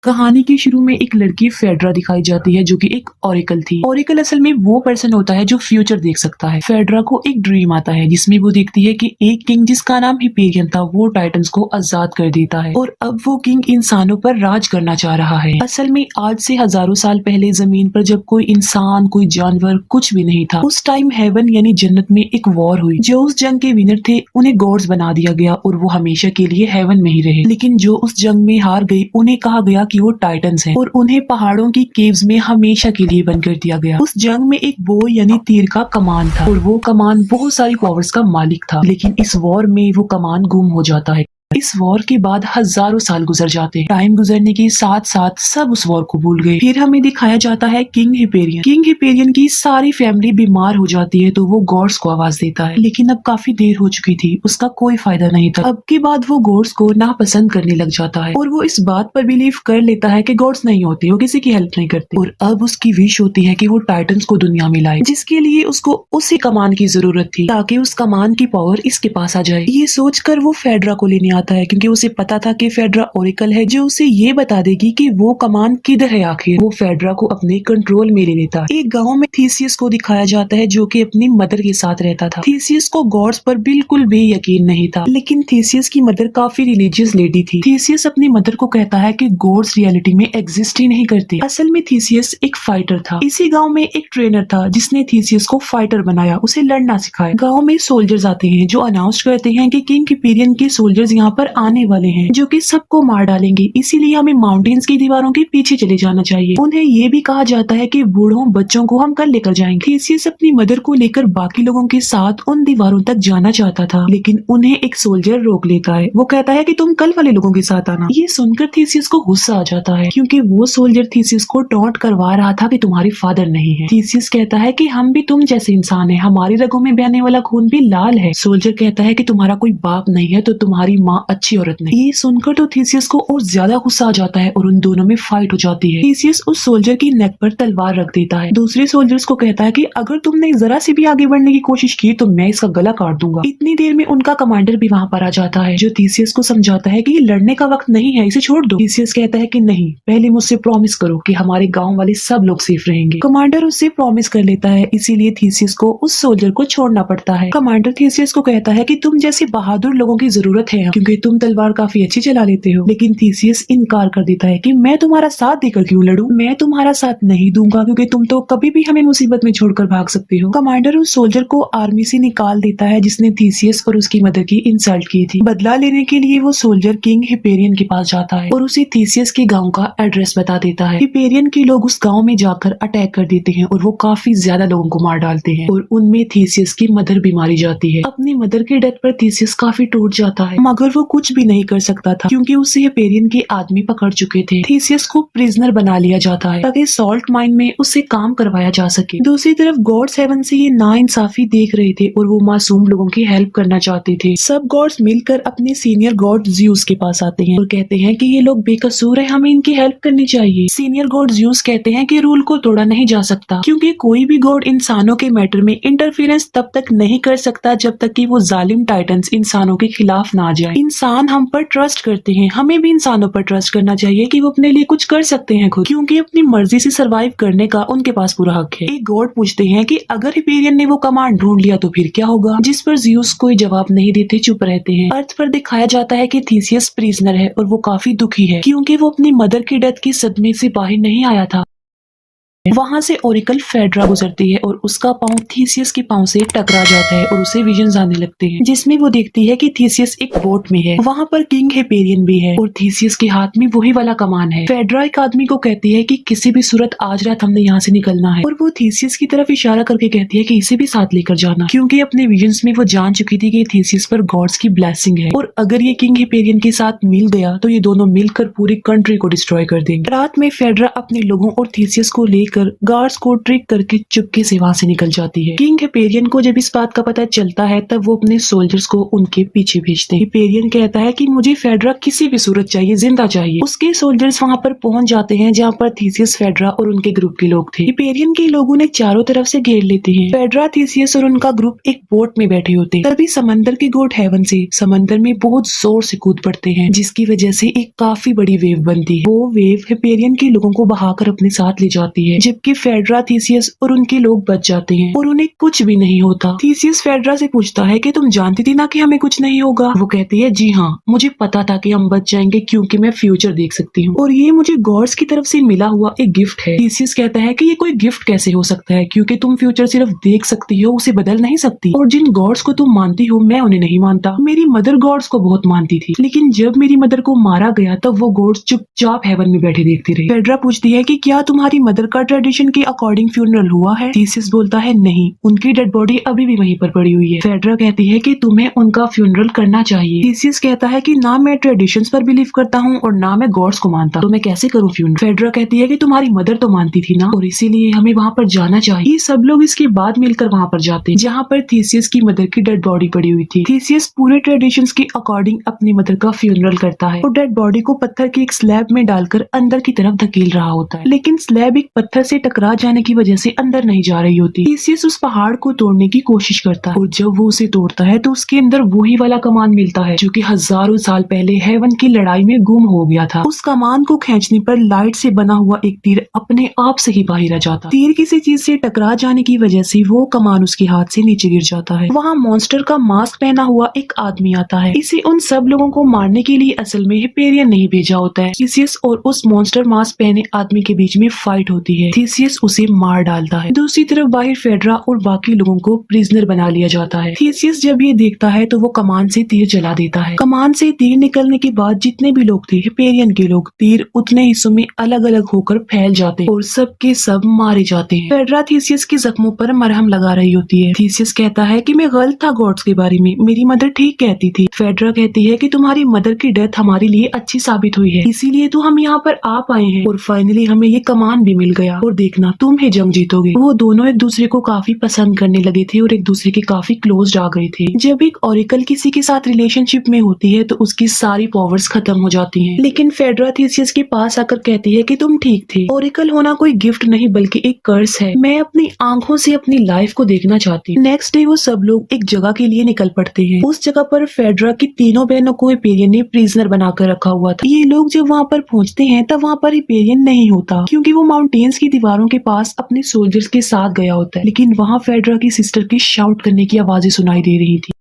कहानी के शुरू में एक लड़की फेड्रा दिखाई जाती है जो कि एक ओरेकल थी। ओरेकल असल में वो पर्सन होता है जो फ्यूचर देख सकता है। फेड्रा को एक ड्रीम आता है जिसमें वो देखती है कि एक किंग जिसका नाम हिपेरियन था वो टाइटन्स को आजाद कर देता है और अब वो किंग इंसानों पर राज करना चाह रहा है। असल में आज से हजारों साल पहले जमीन पर जब कोई इंसान, कोई जानवर, कुछ भी नहीं था, उस टाइम हेवन यानी जन्नत में एक वॉर हुई। जो उस जंग के विनर थे उन्हें गॉड्स बना दिया गया और वो हमेशा के लिए हेवन में ही रहे। लेकिन जो उस जंग में हार गई उन्हें कहा गया कि वो टाइटन्स हैं और उन्हें पहाड़ों की केव्स में हमेशा के लिए बंद कर दिया गया। उस जंग में एक बो यानी तीर का कमान था और वो कमान बहुत सारी पावर्स का मालिक था। लेकिन इस वॉर में वो कमान गुम हो जाता है। इस वॉर के बाद हजारों साल गुजर जाते हैं। टाइम गुजरने के साथ साथ सब उस वॉर को भूल गए। फिर हमें दिखाया जाता है किंग हिपेरियन। किंग हिपेरियन की सारी फैमिली बीमार हो जाती है तो वो गॉड्स को आवाज देता है, लेकिन अब काफी देर हो चुकी थी, उसका कोई फायदा नहीं था। अब के बाद वो गॉड्स को नापसंद करने लग जाता है और वो इस बात पर बिलीव कर लेता है कि गॉड्स नहीं होते, वो किसी की हेल्प नहीं करते। और अब उसकी विश होती है कि वो टाइटन्स को दुनिया में लाए, जिसके लिए उसको उसी कमान की जरूरत थी ताकि उस कमान की पावर इसके पास आ जाए। ये सोचकर वो फेड्रा को लेने आता है क्योंकि उसे पता था कि फेड्रा ओरेकल है जो उसे ये बता देगी कि वो कमान किधर है। आखिर वो फेड्रा को अपने कंट्रोल में ले लेता है। एक गांव में थीसियस को दिखाया जाता है जो कि अपनी मदर के साथ रहता था। थीसियस को गॉड्स पर बिल्कुल भी यकीन नहीं था, लेकिन थीसियस की मदर काफी रिलीजियस लेडी थी। थीसियस अपनी मदर को कहता है कि गॉड्स रियलिटी में एग्जिस्ट ही नहीं करते। असल में थीसियस एक फाइटर था। इसी गाँव में एक ट्रेनर था जिसने थीसियस को फाइटर बनाया, उसे लड़ना सिखाया। गाँव में सोल्जर्स आते हैं जो अनाउंस करते हैं कि किंग हिपेरियन के सोल्जर्स यहाँ पर आने वाले हैं जो कि सबको मार डालेंगे, इसीलिए हमें माउंटेन्स की दीवारों के पीछे चले जाना चाहिए। उन्हें ये भी कहा जाता है कि बूढ़ों बच्चों को हम कल लेकर जाएंगे। थीसियस अपनी मदर को लेकर बाकी लोगों के साथ उन दीवारों तक जाना चाहता था, लेकिन उन्हें एक सोल्जर रोक लेता है। वो कहता है कि तुम कल वाले लोगों के साथ आना। ये सुनकर थीसियस को गुस्सा आ जाता है क्योंकि वो सोल्जर थीसियस को टॉन्ट करवा रहा था कि तुम्हारे फादर नहीं है। थीसियस कहता है कि हम भी तुम जैसे इंसान है, हमारी रगों में बहने वाला खून भी लाल है। सोल्जर कहता है कि तुम्हारा कोई बाप नहीं है तो तुम्हारी माँ अच्छी औरत नहीं। ये सुनकर तो थीसियस को और ज्यादा गुस्सा आ जाता है और उन दोनों में फाइट हो जाती है। थीसियस उस सोल्जर की नेक पर तलवार रख देता है। दूसरे सोल्जर्स को कहता है कि अगर तुमने जरा सी भी आगे बढ़ने की कोशिश की तो मैं इसका गला काट दूंगा। इतनी देर में उनका कमांडर भी वहाँ पर आ जाता है जो थीसियस को समझाता है कि ये लड़ने का वक्त नहीं है, इसे छोड़ दो। थीसियस कहता है कि नहीं, पहले मुझसे प्रॉमिस करो कि हमारे गाँव वाले सब लोग सेफ रहेंगे। कमांडर उससे प्रॉमिस कर लेता है, इसीलिए थीसियस को उस सोल्जर को छोड़ना पड़ता है। कमांडर थीसियस को कहता है कि तुम जैसे बहादुर लोगों की जरूरत है क्योंकि तुम तलवार काफी अच्छी चला लेते हो। लेकिन थीसियस इनकार कर देता है कि मैं तुम्हारा साथ देकर क्यों लड़ूं, मैं तुम्हारा साथ नहीं दूंगा क्योंकि तुम तो कभी भी हमें मुसीबत में छोड़कर भाग सकते हो। कमांडर उस सोल्जर को आर्मी से निकाल देता है जिसने थीसियस और उसकी मदर की इंसल्ट की थी। बदला लेने के लिए वो सोल्जर किंग हिपेरियन के पास जाता है और उसे थीसियस के गाँव का एड्रेस बता देता है। हिपेरियन के लोग उस गाँव में जाकर अटैक कर देते हैं और वो काफी ज्यादा लोगों को मार डालते हैं और उनमें थीसियस की मदर भी मारी जाती है। अपनी मदर के डेथ पर थीसियस काफी टूट जाता है, मगर वो कुछ भी नहीं कर सकता था क्योंकि उसे हिपेरियन के आदमी पकड़ चुके थे। थीसियस को प्रिजनर बना लिया जाता है ताकि सॉल्ट माइन में उससे काम करवाया जा सके। दूसरी तरफ गॉड्स हेवन से ये नाइंसाफी देख रहे थे और वो मासूम लोगों की हेल्प करना चाहते थे। सब गॉड्स मिलकर अपने सीनियर गॉड ज़्यूस के पास आते हैं और कहते हैं कि ये लोग बेकसूर है, हमें इनकी हेल्प करनी चाहिए। सीनियर गॉड ज़्यूस कहते हैं कि रूल को तोड़ा नहीं जा सकता क्योंकि कोई भी गॉड इंसानों के मैटर में इंटरफेरेंस तब तक नहीं कर सकता जब तक कि वो जालिम टाइटन्स इंसानों के खिलाफ ना जाए। इंसान हम पर ट्रस्ट करते हैं, हमें भी इंसानों पर ट्रस्ट करना चाहिए कि वो अपने लिए कुछ कर सकते हैं खुद, क्योंकि अपनी मर्जी से सरवाइव करने का उनके पास पूरा हक है। एक गॉड पूछते हैं कि अगर हिपेरियन ने वो कमांड ढूंढ लिया तो फिर क्या होगा, जिस पर ज़्यूस कोई जवाब नहीं देते, चुप रहते हैं। अर्थ पर दिखाया जाता है कि थीसियस प्रिजनर है और वो काफी दुखी है क्योंकि वो अपनी मदर की डेथ के सदमे से बाहर नहीं आया था। वहां से ओरेकल फेड्रा गुजरती है और उसका पांव थीसियस के पांव से टकरा जाता है और उसे विजन्स आने लगते हैं जिसमें वो देखती है कि थीसियस एक बोट में है। वहां पर किंग हिपेरियन भी है और थीसियस के हाथ में वही वाला कमान है। फेड्रा एक आदमी को कहती है कि किसी भी सूरत आज रात हमने यहाँ से निकलना है और वो थीसियस की तरफ इशारा करके कहती है कि इसे भी साथ लेकर जाना, क्योंकि अपने विजन्स में वो जान चुकी थी कि थीसियस पर गॉड्स की ब्लेसिंग है और अगर ये किंग हिपेरियन के साथ मिल गया तो ये दोनों मिलकर पूरी कंट्री को डिस्ट्रॉय कर देंगे। रात में फेड्रा अपने लोगों और थीसियस को लेकर देखकर गार्ड्स को ट्रिक करके चुपके से वहाँ से निकल जाती है। किंग हिपेरियन को जब इस बात का पता चलता है तब वो अपने सोल्जर्स को उनके पीछे भेजते हैं। हिपेरियन कहता है कि मुझे फेड्रा किसी भी सूरत चाहिए, जिंदा चाहिए। उसके सोल्जर्स वहाँ पर पहुंच जाते हैं जहाँ पर थीसियस, फेड्रा और उनके ग्रुप के लोग थे। हिपेरियन के लोगों ने चारों तरफ से घेर लेते हैं। फेड्रा, थीसियस और उनका ग्रुप एक बोट में बैठे होते हैं। तभी समंदर के गॉड हेवन से समंदर में बहुत जोर से कूद पड़ते हैं, जिसकी वजह से एक काफी बड़ी वेव बनती है। वो वेव हिपेरियन के लोगों को बहाकर अपने साथ ले जाती है, जबकि फेड्रा, थीसियस और उनके लोग बच जाते हैं और उन्हें कुछ भी नहीं होता। थीसियस फेड्रा से पूछता है कि तुम जानती थी ना कि हमें कुछ नहीं होगा? वो कहती है, जी हाँ, मुझे पता था कि हम बच जाएंगे क्योंकि मैं फ्यूचर देख सकती हूँ और ये मुझे गॉड्स की तरफ से मिला हुआ एक गिफ्ट है। थीसियस कहता है कि ये कोई गिफ्ट कैसे हो सकता है, क्योंकि तुम फ्यूचर सिर्फ देख सकती हो, उसे बदल नहीं सकती। और जिन गॉड्स को तुम मानती हो मैं उन्हें नहीं मानता। मेरी मदर गॉड्स को बहुत मानती थी, लेकिन जब मेरी मदर को मारा गया तब वो गॉड्स चुपचाप हेवन में बैठे देखती रही। फेड्रा पूछती है कि क्या तुम्हारी मदर का ट्रेडिशन के अकॉर्डिंग फ्यूनरल हुआ है? थीसियस बोलता है, नहीं, उनकी डेड बॉडी अभी भी वहीं पर पड़ी हुई है। फेड्रा कहती है कि तुम्हें उनका फ्यूनरल करना चाहिए। थीसियस कहता है कि ना मैं ट्रेडिशंस पर बिलीव करता हूँ और ना मैं गॉड्स को मानता, तो मैं कैसे करूँ फ्यूनरल? फेड्रा कहती है कि तुम्हारी मदर तो मानती थी ना, और इसीलिए हमें वहाँ पर जाना चाहिए। ये सब लोग इसके बाद मिलकर वहाँ पर जाते हैं जहाँ पर थीसियस की मदर की डेड बॉडी पड़ी हुई थी। थीसियस पूरे ट्रेडिशंस के अकॉर्डिंग अपनी मदर का फ्यूनरल करता है और डेड बॉडी को पत्थर के एक स्लैब में डालकर अंदर की तरफ धकेल रहा होता है, लेकिन स्लैब एक पत्थर से टकरा जाने की वजह से अंदर नहीं जा रही होती। थीसियस उस पहाड़ को तोड़ने की कोशिश करता है और जब वो उसे तोड़ता है तो उसके अंदर वही वाला कमान मिलता है जो कि हजारों साल पहले हेवन की लड़ाई में गुम हो गया था। उस कमान को खींचने पर लाइट से बना हुआ एक तीर अपने आप से ही बाहर आ जाता। तीर किसी चीज से टकरा जाने की वजह से वो कमान उसके हाथ से नीचे गिर जाता है। वहाँ मॉन्स्टर का मास्क पहना हुआ एक आदमी आता है। इसे उन सब लोगों को मारने के लिए असल में हिपेरियन नहीं भेजा होता है। थीसियस और उस मॉन्स्टर मास्क पहने आदमी के बीच में फाइट होती है। थीसियस उसे मार डालता है। दूसरी तरफ बाहर फेड्रा और बाकी लोगों को प्रिजनर बना लिया जाता है। थीसियस जब ये देखता है तो वो कमान से तीर जला देता है। कमान से तीर निकलने के बाद जितने भी लोग थे हिपेरियन के लोग, तीर उतने हिस्सों में अलग अलग होकर फैल जाते हैं और सबके सब मारे जाते हैं। फेड्रा थीसियस के जख्मों पर मरहम लगा रही होती है। थीसियस कहता है कि मैं गलत था गॉड्स के बारे में, मेरी मदर ठीक कहती थी। फेड्रा कहती है कि तुम्हारी मदर की डेथ हमारे लिए अच्छी साबित हुई है, इसीलिए तो हम यहाँ पर आ पाए हैं और फाइनली हमें ये कमान भी मिल गया और देखना तुम ही जंग जीतोगे। वो दोनों एक दूसरे को काफी पसंद करने लगे थे और एक दूसरे के काफी क्लोज आ गए थे। जब एक ऑरिकल किसी के साथ रिलेशनशिप में होती है तो उसकी सारी पावर्स खत्म हो जाती हैं, लेकिन फेड्रा थीसियस के पास आकर कहती है कि तुम ठीक थे, ऑरिकल होना कोई गिफ्ट नहीं बल्कि एक कर्स है। मैं अपनी आंखों से अपनी लाइफ को देखना चाहती हूँ। नेक्स्ट डे वो सब लोग एक जगह के लिए निकल पड़ते हैं। उस जगह पर फेड्रा की तीनों बहनों को हिपेरियन ने प्रिजनर बनाकर रखा हुआ था। ये लोग जब वहाँ पर पहुँचते हैं तब वहाँ पर हिपेरियन नहीं होता, क्योंकि वो माउंटेन्स की दीवारों के पास अपने सोल्जर्स के साथ गया होता है। लेकिन वहाँ फेड्रा की सिस्टर की शाउट करने की आवाजें सुनाई दे रही थी।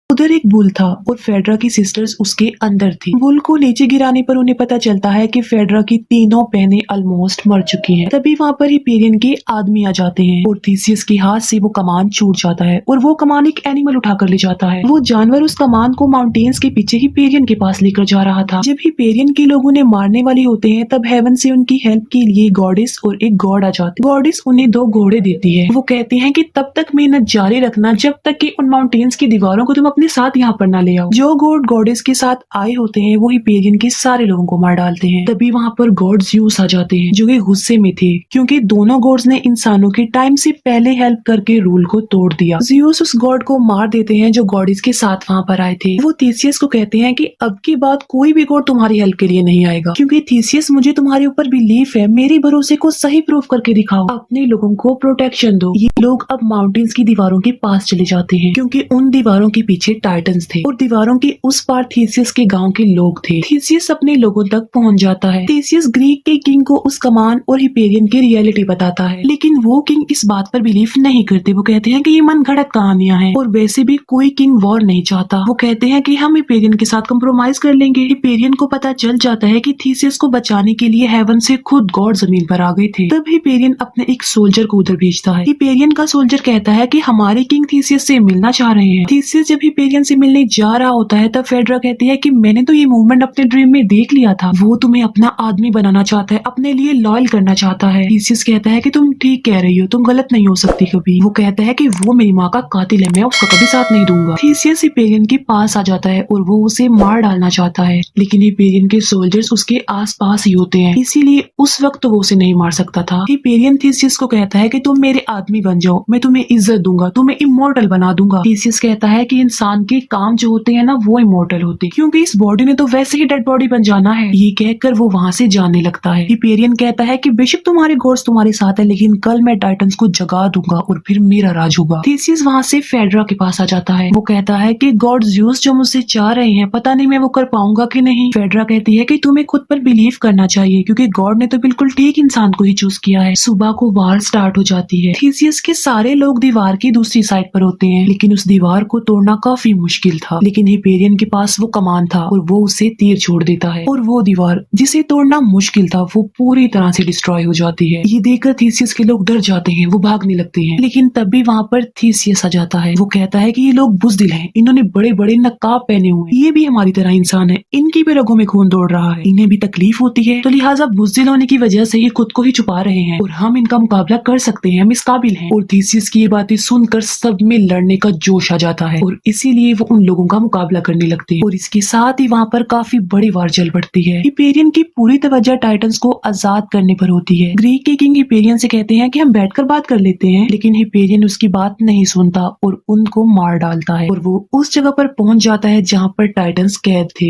उधर एक बुल था और फेड्रा की सिस्टर्स उसके अंदर थी। बुल को नीचे गिराने पर उन्हें पता चलता है कि फेड्रा की तीनों बहनें ऑलमोस्ट मर चुकी हैं। तभी वहाँ पर हिपेरियन के आदमी आ जाते हैं और थीसियस के हाथ से वो कमान छूट जाता है और वो कमान एक एनिमल उठाकर ले जाता है। वो जानवर उस कमान को माउंटेन्स के पीछे हिपेरियन के पास लेकर जा रहा था। जब हिपेरियन के लोग उन्हें मारने वाले होते हैं तब हेवन से उनकी हेल्प के लिए गॉडेस और एक गॉड आ जाते हैं। गॉडेस उन्हें 2 घोड़े देती है। वो कहती है कि तब तक मेहनत जारी रखना जब तक कि उन माउंटेन्स की दीवारों को तुम अपने साथ यहाँ पर ना ले आओ। जो गॉड गॉडेस के साथ आए होते हैं वो हिपेरियन के सारे लोगों को मार डालते हैं। तभी वहाँ पर गॉड ज़्यूस आ जाते हैं जो कि गुस्से में थे, क्योंकि दोनों गॉड्स ने इंसानों के टाइम से पहले हेल्प करके रूल को तोड़ दिया। ज़्यूस उस गॉड को मार देते हैं जो गॉडेस के साथ वहाँ पर आए थे। वो थीसियस को कहते हैं कि अब की बात कोई भी गॉड तुम्हारी हेल्प के लिए नहीं आएगा, क्योंकि थीसियस मुझे तुम्हारे ऊपर बिलीफ है, मेरे भरोसे को सही प्रूफ करके दिखाओ, अपने लोगों को प्रोटेक्शन दो। ये लोग अब माउंटेन्स की दीवारों के पास चले जाते हैं, क्योंकि उन दीवारों के पीछे टाइटन्स थे और दीवारों के उस पार थीसियस के गांव के लोग थे। थीसियस अपने लोगों तक पहुंच जाता है। थीसियस ग्रीक के किंग को उस कमान और हिपेरियन की रियलिटी बताता है, लेकिन वो किंग इस बात पर बिलीव नहीं करते। वो कहते हैं कि ये मनगढ़ंत कहानियां हैं और वैसे भी कोई किंग वॉर नहीं चाहता। वो कहते हैं कि हम हिपेरियन के साथ कंप्रोमाइज कर लेंगे। हिपेरियन को पता चल जाता है कि थीसियस को बचाने के लिए हेवन से खुद गॉड जमीन पर आ गए थे। तब हिपेरियन अपने एक सोल्जर को उधर भेजता है। हिपेरियन का सोल्जर कहता है कि हमारे किंग थीसियस से मिलना चाह रहे हैं। थीसियस जब हिपेरियन से मिलने जा रहा होता है तब फेड्रा कहती है कि मैंने तो ये मूवमेंट अपने ड्रीम में देख लिया था, वो तुम्हें अपना आदमी बनाना चाहता है, अपने लिए लॉयल करना चाहता है। थीसियस कहता है कि तुम ठीक कह रही हो, तुम गलत नहीं हो सकती कभी। वो कहता है कि वो मेरी माँ का कातिल है, मैं उसका कभी साथ नहीं दूंगा। थीसियस हिपेरियन के पास आ जाता है और वो उसे मार डालना चाहता है, लेकिन हिपेरियन के सोल्जर्स उसके आसपास ही होते हैं, इसीलिए उस वक्त वो उसे नहीं मार सकता था। हिपेरियन थीसियस को कहता है कि तुम मेरे आदमी बन जाओ, मैं तुम्हें इज्जत दूंगा, तुम्हें इमोर्टल बना दूंगा। थीसियस कहता है कि इंसान के काम जो होते हैं ना वो इमोर्टल होते हैं, क्योंकि इस बॉडी ने तो वैसे ही डेड बॉडी बन जाना है। ये कहकर वो वहाँ से जाने लगता है। हिपेरियन कहता है कि बेशक तुम्हारे गॉड्स तुम्हारे साथ है, लेकिन कल मैं टाइटन्स को जगा दूंगा और फिर मेरा राज होगा। थीसियस वहाँ से फेड्रा के पास आ जाता है। वो कहता है कि गॉड ज़्यूस जो मुझसे चाह रहे हैं, पता नहीं मैं वो कर पाऊंगा कि नहीं। फेड्रा कहती है कि तुम्हें खुद पर बिलीव करना चाहिए, क्योंकि गॉड ने तो बिल्कुल ठीक इंसान को ही चूज किया है। सुबह को वार स्टार्ट हो जाती है। थीसियस के सारे लोग दीवार की दूसरी साइड पर होते हैं, लेकिन उस दीवार को तोड़ना काफी मुश्किल था। लेकिन हिपेरियन के पास वो कमान था और वो उसे तीर छोड़ देता है और वो दीवार जिसे तोड़ना मुश्किल था वो पूरी तरह से डिस्ट्रॉय हो जाती है। ये देखकर थीसियस के लोग डर जाते हैं, वो भागने लगते हैं, लेकिन तभी वहाँ पर थीसियस आ जाता है। वो कहता है कि ये लोग बुज़दिल हैं, इन्होंने बड़े बड़े नकाब पहने हुए हैं, ये भी हमारी तरह इंसान है, इनकी भी रगों में खून दौड़ रहा है, इन्हें भी तकलीफ होती है, तो लिहाजा बुज़दिल होने की वजह से ये खुद को ही छुपा रहे हैं और हम इनका मुकाबला कर सकते हैं, हम इस काबिल हैं। और थीसियस की ये बातें सुनकर सब में लड़ने का जोश आ जाता है और इसीलिए वो उन लोगों का मुकाबला करने लगते हैं और इसके साथ ही वहाँ पर काफी बड़ी वार चल पड़ती है। हिपेरियन की पूरी तवज्जो टाइटन्स को आजाद करने पर होती है। ग्रीक के किंग हिपेरियन से कहते हैं कि हम बैठकर बात कर लेते हैं, लेकिन हिपेरियन उसकी बात नहीं सुनता और उनको मार डालता है और वो उस जगह पर पहुंच जाता है जहाँ पर टाइटन्स कैद थे।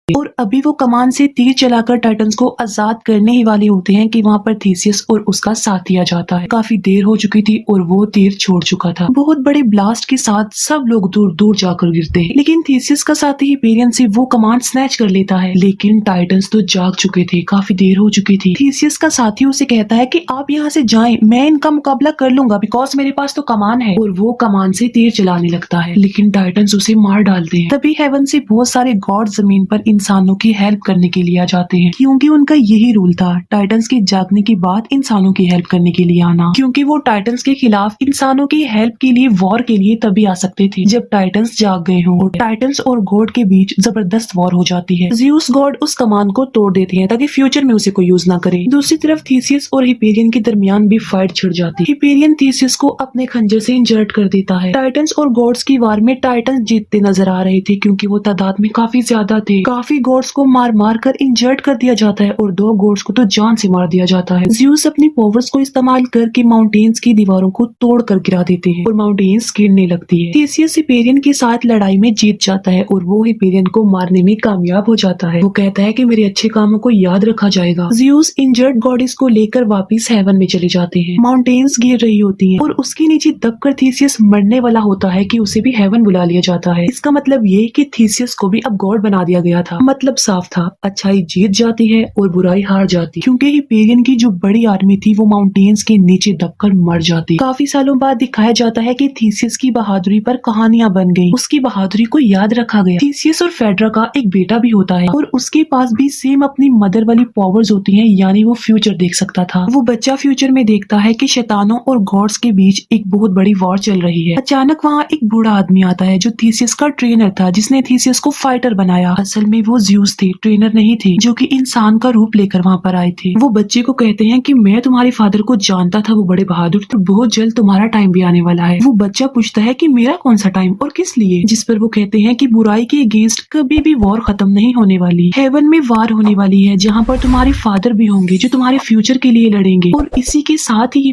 और अभी वो कमान से तीर चलाकर टाइटन्स को आजाद करने ही वाले होते हैं कि वहाँ पर थीसियस और उसका साथी आ जाता है। काफी देर हो चुकी थी और वो तीर छोड़ चुका था। बहुत बड़े ब्लास्ट के साथ सब लोग दूर दूर जाकर गिरते हैं, लेकिन थीसियस का साथी हिपेरियन से वो कमान स्नैच कर लेता है, लेकिन टाइटन्स तो जाग चुके थे, काफी देर हो चुकी थी। थीसियस का साथी उसे कहता है कि आप यहाँ से जाएं, मैं इनका मुकाबला कर लूंगा, बिकॉज मेरे पास तो कमान है। और वो कमान से तीर चलाने लगता है, लेकिन टाइटन्स उसे मार डालते हैं। तभी हेवन से बहुत सारे गॉड जमीन पर इंसानों की हेल्प करने के लिए आ जाते हैं, क्योंकि उनका यही रूल था टाइटन्स के जागने के बाद इंसानों की हेल्प करने के लिए आना, क्योंकि वो टाइटन्स के खिलाफ इंसानों की हेल्प के लिए वॉर के लिए तभी आ सकते थे जब टाइटन्स जाग गए हों। और टाइटन्स और गॉड के बीच जबरदस्त वॉर हो जाती है। ज़्यूस गॉड उस कमान को तोड़ देते हैं ताकि फ्यूचर में उसे कोई यूज ना करे। दूसरी तरफ थीसियस और हिपेरियन के दरमियान भी फाइट छिड़ जाती है। हिपेरियन थीसियस को अपने खंजर से इंजर्ड कर देता है। टाइटन्स और गॉड्स की वार में टाइटन्स जीतते नजर आ रहे थे, क्योंकि वो तादाद में काफी ज्यादा थे। काफी गॉड्स को मार मार कर इंजर्ड कर दिया जाता है और 2 गॉड्स को तो जान से मार दिया जाता है। ज़्यूस अपनी पावर्स को इस्तेमाल करके माउंटेन्स की दीवारों को तोड़ कर गिरा देते हैं और माउंटेन्स गिरने लगती है। थीसियस हिपेरियन के साथ लड़ाई में जीत जाता है और वो हिपेरियन को मारने में कामयाब हो जाता है। वो कहता है कि मेरे अच्छे कामों को याद रखा जाएगा। ज़्यूस इंजर्ड गॉडेस को लेकर वापिस हेवन में चले जाते हैं। माउंटेन्स गिर रही होती हैं और उसके नीचे दबकर थीसियस मरने वाला होता है कि उसे भी हेवन बुला लिया जाता है। इसका मतलब ये कि थीसियस को भी अब गॉड बना दिया गया था। मतलब साफ था, अच्छाई जीत जाती है और बुराई हार जाती, क्योंकि हिपेरियन की जो बड़ी आर्मी थी वो माउंटेन्स के नीचे दबकर मर जाती। काफी सालों बाद दिखाया जाता है कि थीसियस की बहादुरी पर कहानियां बन गई, उसकी बहादुरी को याद रखा गया। थीसियस और फेड्रा का एक बेटा भी होता है और उसके पास भी सेम अपनी मदर वाली पावर्स होती हैं, यानी वो फ्यूचर देख सकता था। वो बच्चा फ्यूचर में देखता है कि शैतानों और गॉड्स के बीच एक बहुत बड़ी वॉर चल रही है। अचानक वहाँ एक बूढ़ा आदमी आता है जो थीसियस का ट्रेनर था, जिसने थीसियस को फाइटर बनाया। असल में वो ज़्यूस थे, ट्रेनर नहीं थे, जो कि इंसान का रूप लेकर वहाँ पर आए थे। वो बच्चे को कहते हैं कि मैं तुम्हारे फादर को जानता था, वो बड़े बहादुर थे, बहुत जल्द तुम्हारा टाइम भी आने वाला है। वो बच्चा पूछता है कि मेरा कौन सा टाइम और किस लिए, जिस पर वो कहते हैं कि बुराई के अगेंस्ट कभी भी वॉर खत्म नहीं होने वाली, हेवन में वार होने वाली है, जहाँ पर तुम्हारे फादर भी होंगे जो तुम्हारे फ्यूचर के लिए लड़ेंगे। और इसी के साथ ही